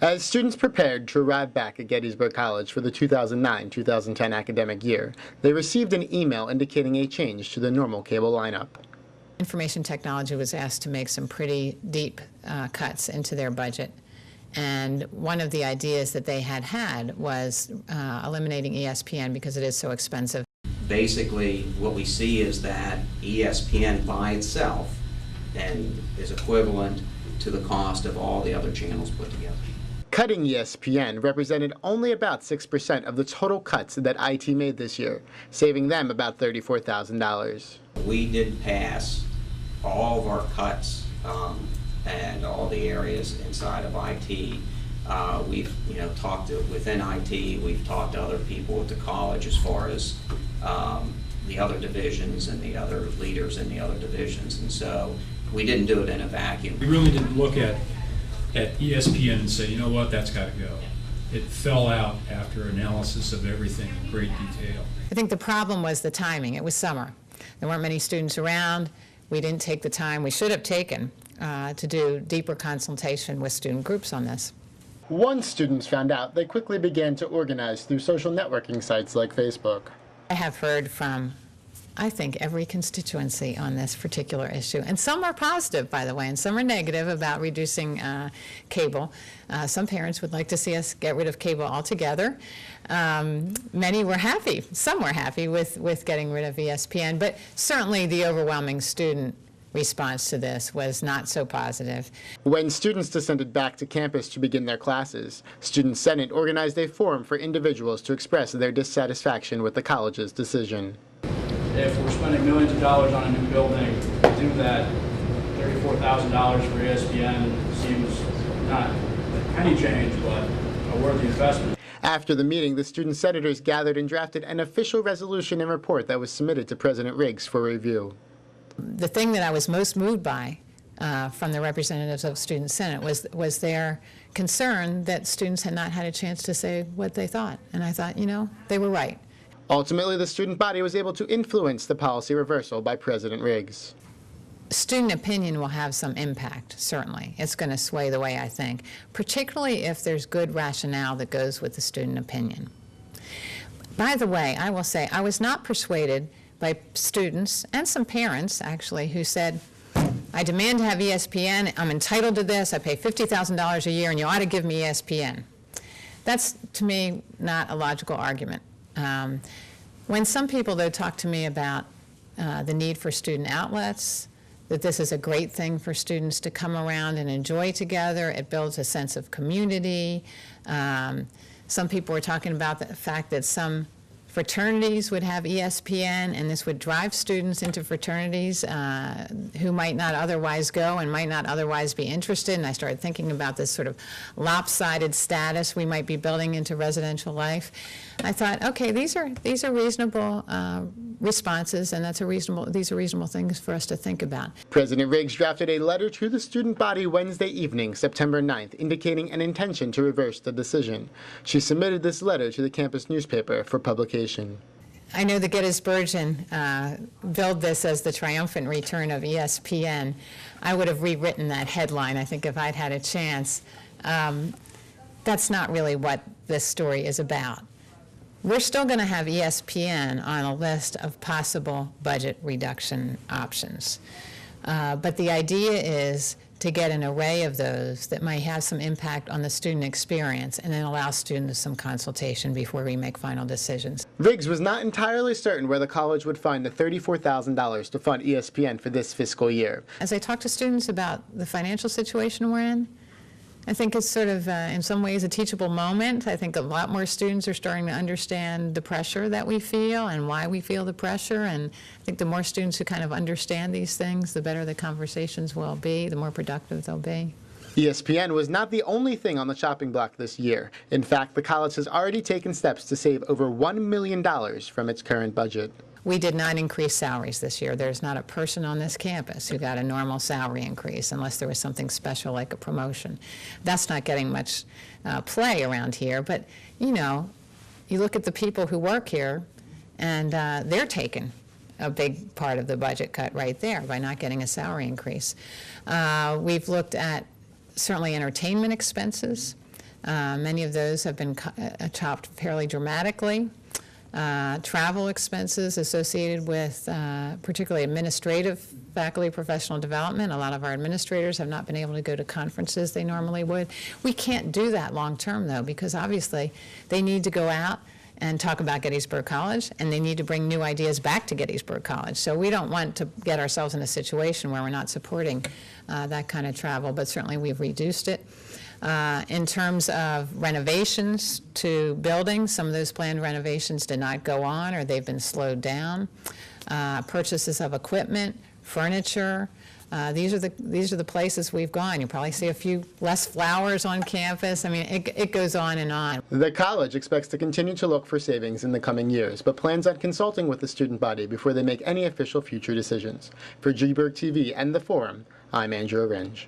As students prepared to arrive back at Gettysburg College for the 2009-2010 academic year, they received an email indicating a change to the normal cable lineup. Information technology was asked to make some pretty deep cuts into their budget. And one of the ideas that they had was eliminating ESPN because it is so expensive. Basically, what we see is that ESPN by itself and is equivalent to the cost of all the other channels put together. Cutting ESPN represented only about 6% of the total cuts that IT made this year, saving them about $34,000. We did pass all of our cuts and all the areas inside of IT. We've talked to, within IT, we've talked to other people at the college as far as the other divisions and the other leaders in the other divisions, and so we didn't do it in a vacuum. We really didn't look at ESPN and say, you know what, that's got to go. It fell out after analysis of everything in great detail. I think the problem was the timing. It was summer. There weren't many students around. We didn't take the time we should have taken to do deeper consultation with student groups on this. Once students found out, they quickly began to organize through social networking sites like Facebook. I have heard from, I think, every constituency on this particular issue. And some are positive, by the way, and some are negative about reducing cable. Some parents would like to see us get rid of cable altogether. Many were happy, some were happy with getting rid of ESPN, but certainly the overwhelming student response to this was not so positive. When students descended back to campus to begin their classes, Student Senate organized a forum for individuals to express their dissatisfaction with the college's decision. If we're spending millions of dollars on a new building, to do that, $34,000 for ESPN seems not a penny change, but a worthy investment. After the meeting, the student senators gathered and drafted an official resolution and report that was submitted to President Riggs for review. The thing that I was most moved by from the representatives of Student Senate was their concern that students had not had a chance to say what they thought. And I thought, you know, they were right. Ultimately, the student body was able to influence the policy reversal by President Riggs. Student opinion will have some impact, certainly. It's going to sway the way I think, particularly if there's good rationale that goes with the student opinion. By the way, I will say I was not persuaded by students and some parents, actually, who said, I demand to have ESPN, I'm entitled to this, I pay $50,000 a year, and you ought to give me ESPN. That's, to me, not a logical argument. When some people, though, talk to me about the need for student outlets, that this is a great thing for students to come around and enjoy together, it builds a sense of community. Some people were talking about the fact that some fraternities would have ESPN, and this would drive students into fraternities who might not otherwise go and might not otherwise be interested. And I started thinking about this sort of lopsided status we might be building into residential life. I thought, okay, these are reasonable responses, and these are reasonable things for us to think about. President Riggs drafted a letter to the student body Wednesday evening, September 9th, indicating an intention to reverse the decision. She submitted this letter to the campus newspaper for publication. I know the Gettysburgian billed this as the triumphant return of ESPN. I would have rewritten that headline, I think, if I'd had a chance. That's not really what this story is about. We're still going to have ESPN on a list of possible budget reduction options. But the idea is to get an array of those that might have some impact on the student experience and then allow students some consultation before we make final decisions. Riggs was not entirely certain where the college would find the $34,000 to fund ESPN for this fiscal year. As I talk to students about the financial situation we're in, I think it's sort of, in some ways, a teachable moment. I think a lot more students are starting to understand the pressure that we feel and why we feel the pressure. And I think the more students who kind of understand these things, the better the conversations will be, the more productive they'll be. ESPN was not the only thing on the chopping block this year. In fact, the college has already taken steps to save over $1 million from its current budget. We did not increase salaries this year. There's not a person on this campus who got a normal salary increase unless there was something special like a promotion. That's not getting much play around here, but you know, you look at the people who work here and they're taking a big part of the budget cut right there by not getting a salary increase. We've looked at certainly entertainment expenses. Many of those have been chopped fairly dramatically. Travel expenses associated with particularly administrative faculty professional development. A lot of our administrators have not been able to go to conferences they normally would. We can't do that long term, though, because obviously they need to go out and talk about Gettysburg College, and they need to bring new ideas back to Gettysburg College. So we don't want to get ourselves in a situation where we're not supporting that kind of travel, but certainly we've reduced it. In terms of renovations to buildings, some of those planned renovations did not go on, or they've been slowed down. Purchases of equipment, furniture, these are the places we've gone. You probably see a few less flowers on campus. I mean, it goes on and on. The college expects to continue to look for savings in the coming years, but plans on consulting with the student body before they make any official future decisions. For Gburg TV and The Forum, I'm Andrew Orange.